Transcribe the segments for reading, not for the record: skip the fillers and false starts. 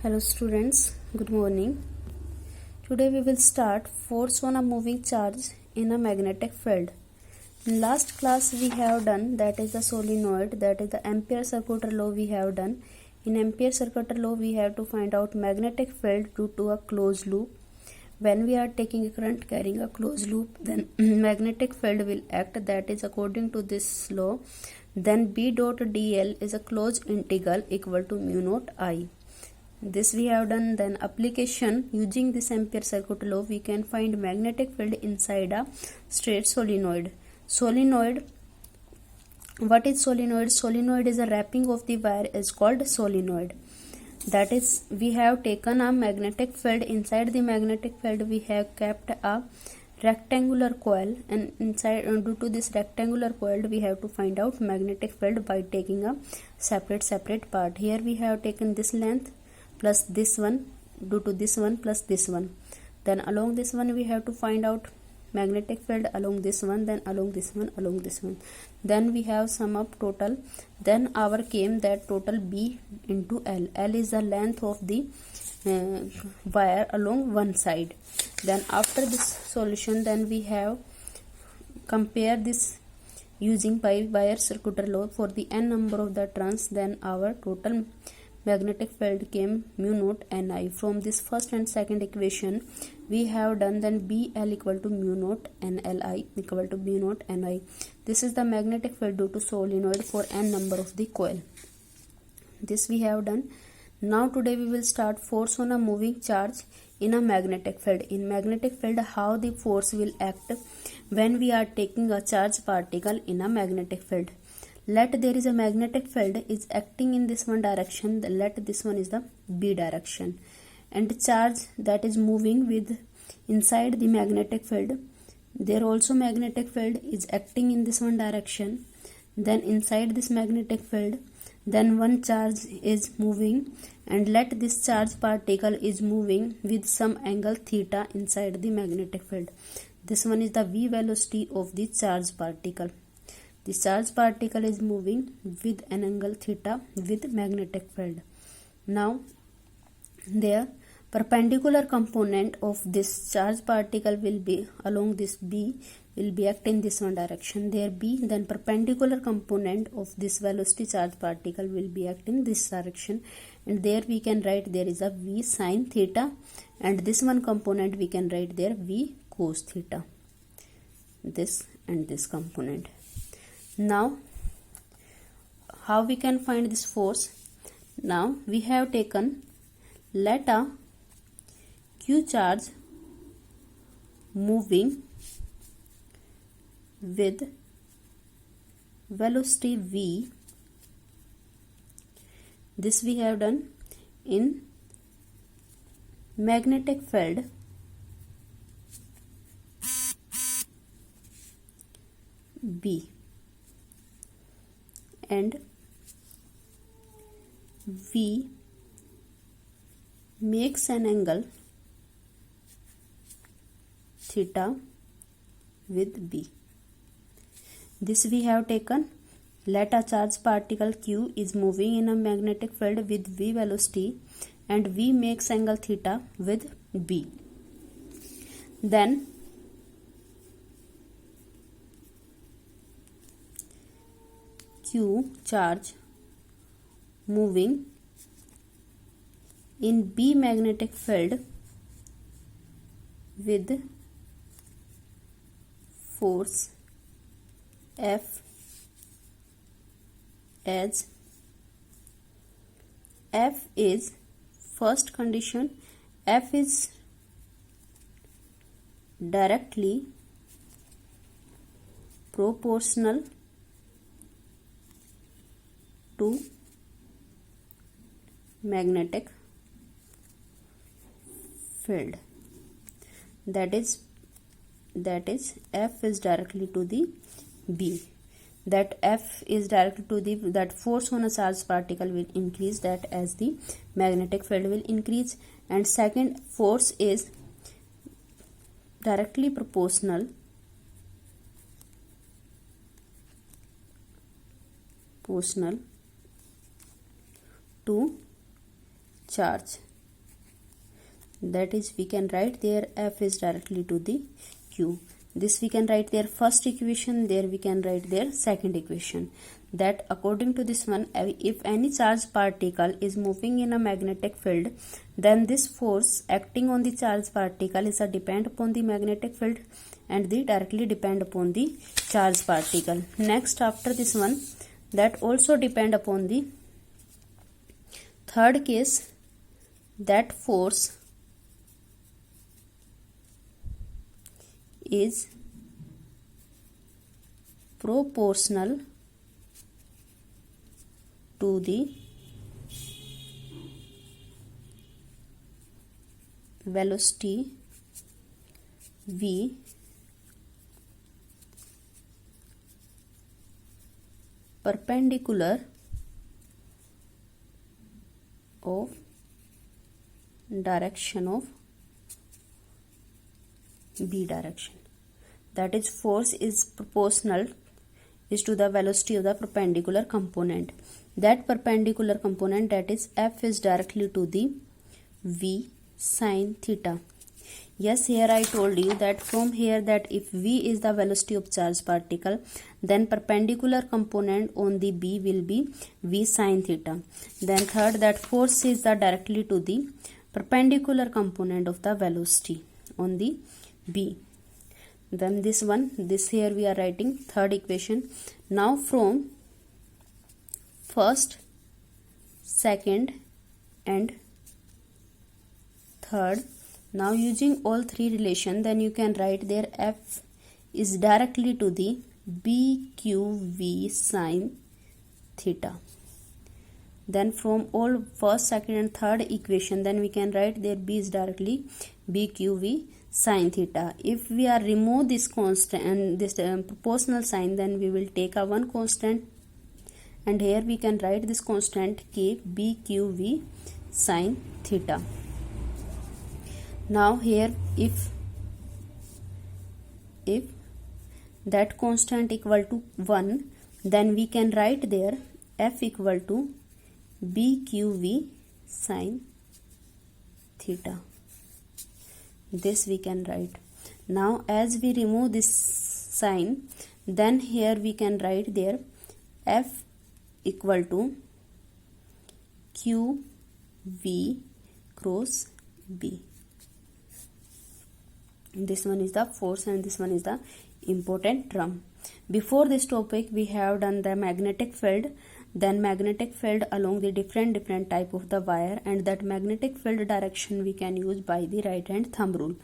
Hello students, good morning. Today we will start force on a moving charge in a magnetic field. In last class we have done that is the solenoid, that is the Ampere circuit law we have done. In Ampere circuit law we have to find out magnetic field due to a closed loop. When we are taking a current carrying a closed loop, then magnetic field will act, that is according to this law. Then B dot dl is a closed integral equal to mu naught I. This we have done. Then application using this Ampere circuit law we can find magnetic field inside a straight solenoid. What is solenoid? Solenoid is a wrapping of the wire is called solenoid. That is, we have taken a magnetic field. Inside the magnetic field we have kept a rectangular coil, and inside due to this rectangular coil we have to find out magnetic field by taking a separate part. Here we have taken this length plus this one, due to this one plus this one. Then along this one we have to find out magnetic field along this one, then along this one, along this one. Then we have sum up total. Then our came that total B into L. L is the length of the wire along one side. Then after this solution, then we have compare this using by wire circuit law for the n number of the turns. Then our total magnetic field came mu naught Ni. From this first and second equation we have done, then BL equal to mu naught NLI equal to mu naught Ni. This is the magnetic field due to solenoid for n number of the coil. This we have done. Now today we will start force on a moving charge in a magnetic field. In magnetic field, how the force will act when we are taking a charged particle in a magnetic field. Let there is a magnetic field is acting in this one direction, let this one is the B direction, and charge that is moving with inside the magnetic field, there also magnetic field is acting in this one direction. Then inside this magnetic field, then one charge is moving, and let this charged particle is moving with some angle theta inside the magnetic field. This one is the V velocity of the charged particle. The charged particle is moving with an angle theta with magnetic field. Now, their perpendicular component of this charged particle will be along this B will be act in this one direction. There B, then perpendicular component of this velocity charged particle will be act in this direction. And there we can write there is a V sin theta, and this one component we can write there V cos theta. This and this component. Now, how we can find this force? Now, we have taken let a Q charge moving with velocity V. This we have done in magnetic field B, and V makes an angle theta with B. This we have taken. Let a charged particle Q is moving in a magnetic field with V velocity, and V makes angle theta with B. Then Q charge moving in B magnetic field with force F, as F is first condition, F is directly proportional to magnetic field. That is F is directly to the B. That F is directly to the, that force on a charged particle will increase that as the magnetic field will increase. And second force is directly proportional to charge. that is we can write there F is directly to the Q. This we can write their first equation, there we can write their second equation. That according to this one, if any charged particle is moving in a magnetic field, then this force acting on the charged particle is a depend upon the magnetic field and the directly depend upon the charged particle. Next after this one, that also depend upon the third case, that force is proportional to the velocity v perpendicular of direction of b direction. That is, force is proportional is to the velocity of the perpendicular component. That perpendicular component, that is F, is directly to the v sine theta. Yes, here I told you that from here that if v is the velocity of charged particle, then perpendicular component on the b will be v sine theta. Then third, that force is the directly to the perpendicular component of the velocity on the b. Then this one, this here we are writing third equation. Now from first, second and third, now using all three relation, then you can write there F is directly to the BQV sine theta. Then from all first, second and third equation, then we can write there B is directly BQV sine theta. If we are remove this constant and this proportional sign, then we will take a one constant, and here we can write this constant K BQV sine theta. Now here if that constant equal to 1, then we can write there F equal to BQV sine theta. This we can write. Now as we remove this sign, then here we can write there F equal to QV cross B. This one is the force and this one is the important term. Before this topic we have done the magnetic field, then magnetic field along the different type of the wire, and that magnetic field direction we can use by the right hand thumb rule.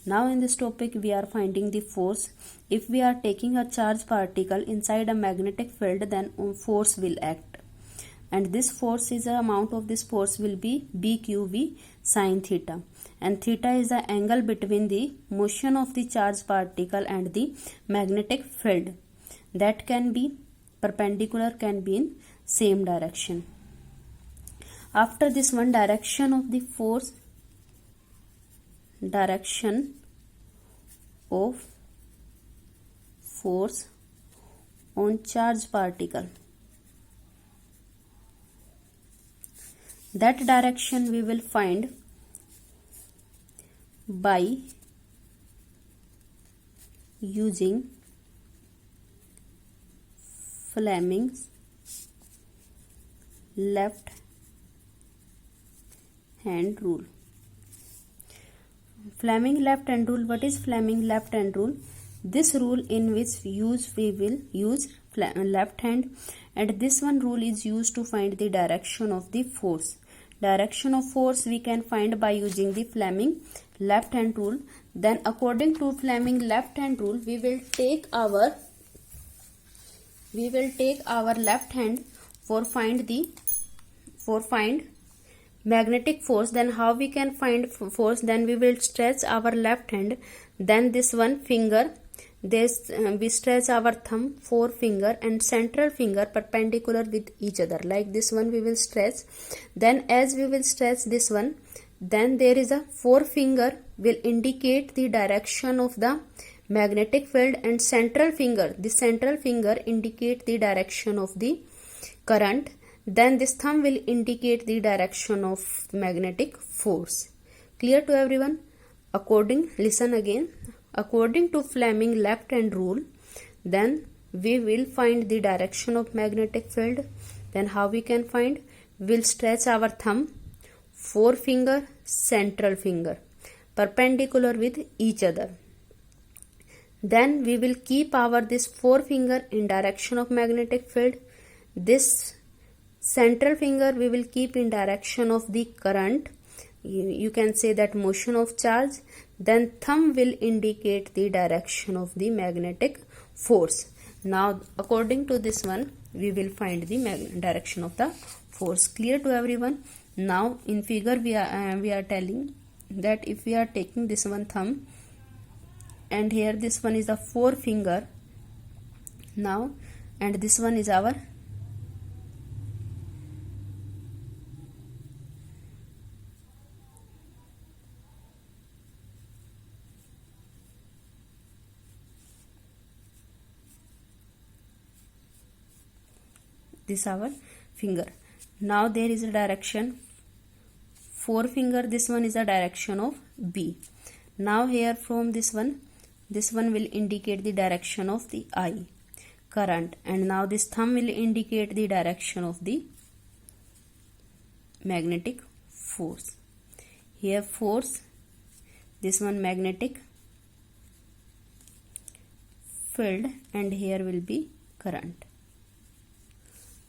Now in this topic we are finding the force. If we are taking a charged particle inside a magnetic field, then force will act, and this force is the amount of this force will be BQV sine theta, and theta is the angle between the motion of the charged particle and the magnetic field. That can be perpendicular, can be in same direction. After this one, direction of the force, direction of force on charged particle. That direction we will find by using Fleming's left hand rule. Fleming left hand rule. What is Fleming left hand rule? This rule in which we will use left hand, and this one rule is used to find the direction of the force. Direction of force we can find by using the Fleming left hand rule. Then according to Fleming left hand rule, we will take our left hand for find magnetic force. Then how we can find force? Then we will stretch our left hand, then this one finger, this we stretch our thumb, forefinger and central finger perpendicular with each other, like this one we will stretch. Then as we will stretch this one, then there is a forefinger will indicate the direction of the magnetic field, and central finger, the central finger indicate the direction of the current. Then this thumb will indicate the direction of magnetic force. Clear to everyone? Listen again. According to Fleming left hand rule, then we will find the direction of magnetic field. Then how we can find? We'll stretch our thumb, forefinger, central finger, perpendicular with each other. Then we will keep our this forefinger in direction of magnetic field. This central finger we will keep in direction of the current. You can say that motion of charge. Then thumb will indicate the direction of the magnetic force. Now according to this one, we will find the direction of the force. Clear to everyone? Now in figure we are telling that if we are taking this one thumb, and here this one is the forefinger now, and this one is our finger. Now there is a direction forefinger, this one is a direction of B. Now here from this one will indicate the direction of the I, current, and now this thumb will indicate the direction of the magnetic force. Here force, this one magnetic field, and here will be current.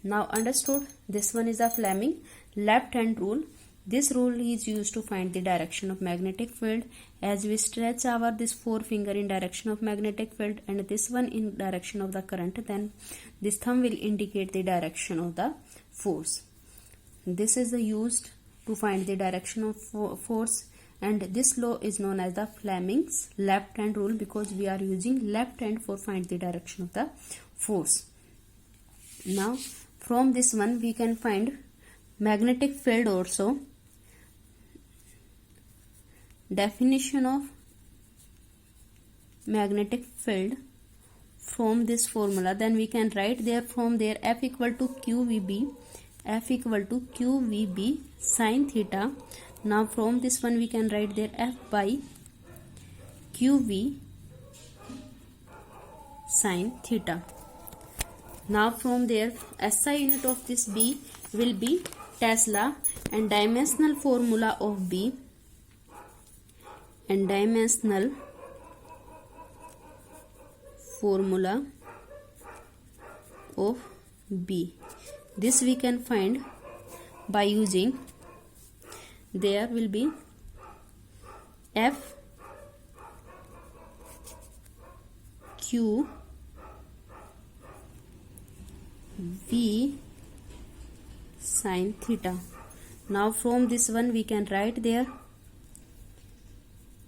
Now understood? This one is a Fleming left hand rule. This rule is used to find the direction of magnetic field. As we stretch our this forefinger in direction of magnetic field and this one in direction of the current, then this thumb will indicate the direction of the force. This is used to find the direction of force, and this law is known as the Fleming's left hand rule because we are using left hand for find the direction of the force. Now from this one we can find magnetic field also. Definition of magnetic field from this formula, then we can write there from there F equal to QVB, F equal to QVB sin theta. Now from this one we can write there F by QV sin theta. Now from there SI unit of this B will be Tesla, and dimensional formula of B and dimensional formula of B. This we can find by using, there will be F Q V sin theta. Now from this one we can write there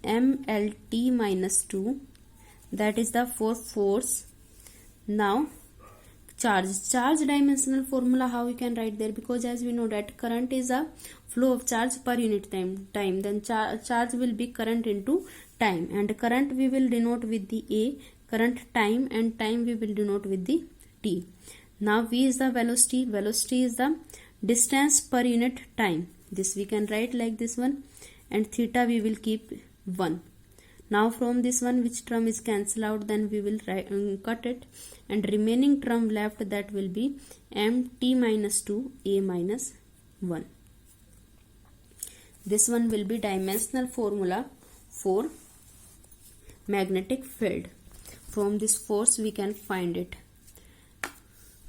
MLT minus 2, that is the force. Now charge dimensional formula, how we can write there, because as we know that current is a flow of charge per unit time, then charge will be current into time, and current we will denote with the A, current time, and time we will denote with the T. Now V is the velocity is the distance per unit time, this we can write like this one, and theta we will keep 1. Now from this one which term is cancelled out, then we will cut it, and remaining term left, that will be MT minus 2 A minus 1. This one will be dimensional formula for magnetic field. From this force we can find it.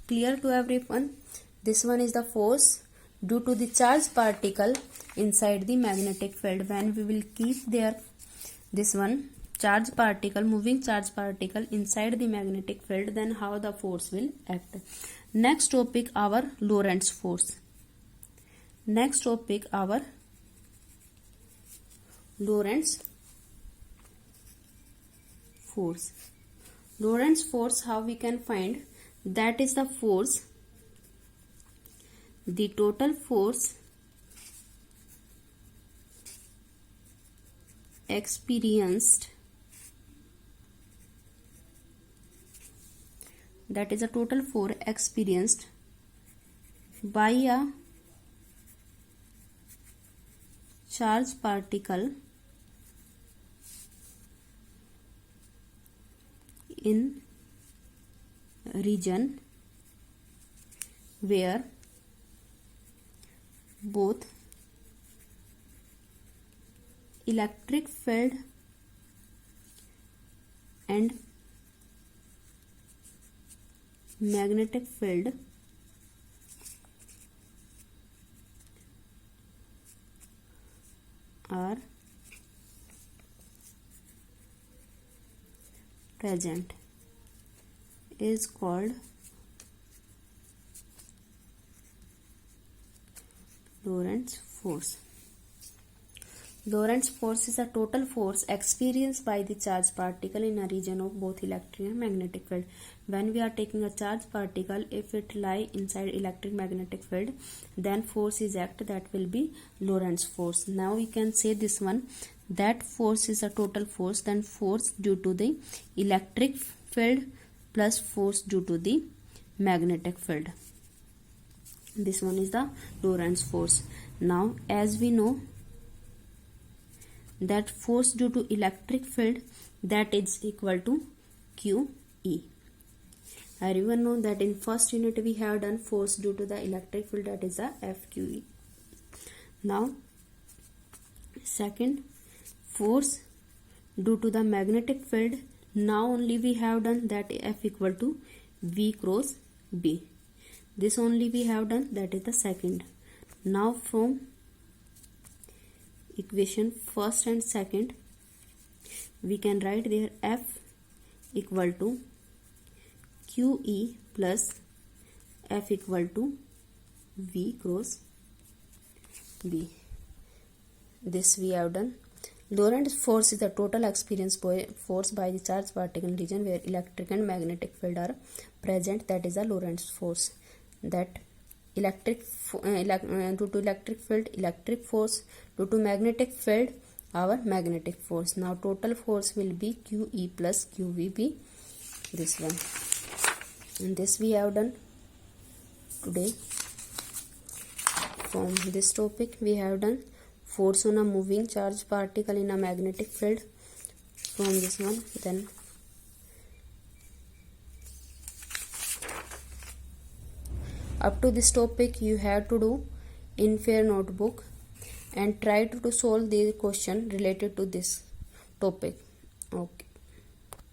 Clear to everyone? This one is the force due to the charge particle inside the magnetic field. When we will keep there this one charge particle, moving charge particle inside the magnetic field, then how the force will act. Next topic, our Lorentz force. Next topic, our Lorentz force. Lorentz force, how we can find? That is the force, the total force experienced, that is a total force experienced by a charged particle in region where both electric field and magnetic field are present is called Lorentz force. Lorentz force is a total force experienced by the charged particle in a region of both electric and magnetic field. When we are taking a charged particle, if it lie inside electric magnetic field, then force is act, that will be Lorentz force. Now we can say this one, that force is a total force, then force due to the electric field plus force due to the magnetic field. This one is the Lorentz force. Now as we know that force due to electric field, that is equal to QE. Everyone know that in first unit we have done force due to the electric field, that is the FQE. Now second, force due to the magnetic field, now only we have done that F equal to V cross B. This only we have done, that is the second. Now from equation first and second, we can write there F equal to QE plus F equal to V cross B. This we have done. Lorentz force is the total experienced force by the charged particle in region where electric and magnetic field are present, that is the Lorentz force. That due to electric field, electric force, due to magnetic field, our magnetic force. Now total force will be QE plus QVB, this one. And this we have done today. From this topic we have done force on a moving charged particle in a magnetic field from this one. Then up to this topic you have to do in fair notebook and try to solve the question related to this topic. Okay.